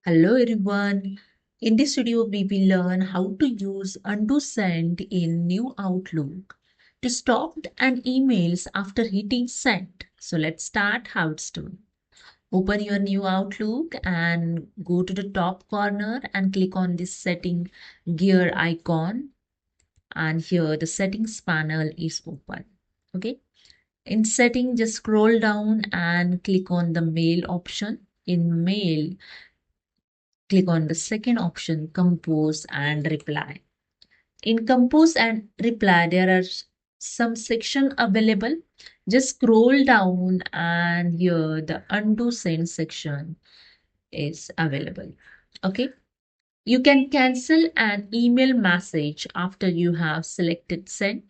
Hello everyone. In this video, we will learn how to use undo send in new Outlook to stop an emails after hitting send. So let's start how it's done. Open your new Outlook and go to the top corner and click on this setting gear icon. And here the settings panel is open. Okay. In setting, just scroll down and click on the mail option. In mail, click on the second option, compose and reply. In compose and reply, there are some section available. Just scroll down and here the undo send section is available. Okay. You can cancel an email message after you have selected send.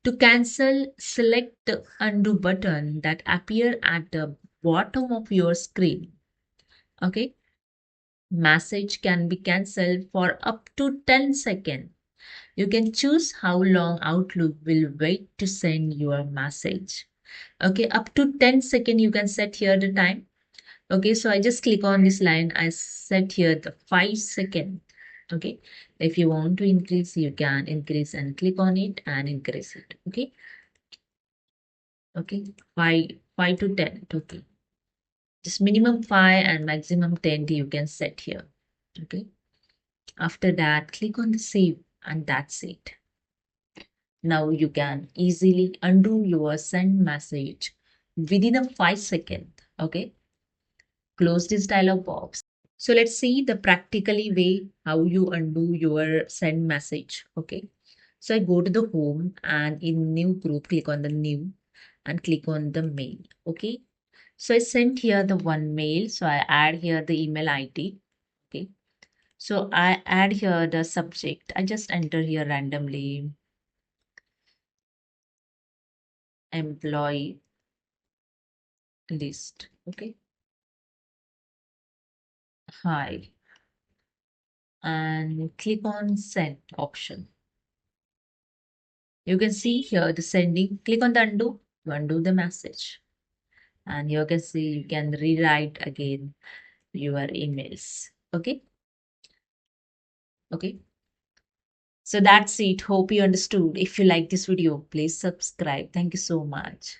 To cancel, select the undo button that appear at the bottom of your screen. Okay. Message can be cancelled for up to 10 seconds. You can choose how long Outlook will wait to send your message. Okay, up to 10 seconds you can set here the time. Okay, so I just click on this line. I set here the 5 second. Okay, if you want to increase, you can increase and click on it and increase it. Okay, okay, 5 to 10. Okay, just minimum 5 and maximum 10 you can set here. Okay. After that, click on the save and that's it. Now you can easily undo your send message within a 5 second. Okay. Close this dialog box. So let's see the practically way how you undo your send message. Okay. So I go to the home and in new group, click on the new and click on the mail. Okay. So I sent here the one mail. So I add here the email ID. Okay. So I add here the subject. I just enter here randomly employee list. Okay. Hi. And click on send option. You can see here the sending. Click on the undo to undo the message. And you can see you can rewrite again your emails. Okay. Okay. So that's it. Hope you understood. If you like this video, please subscribe. Thank you so much.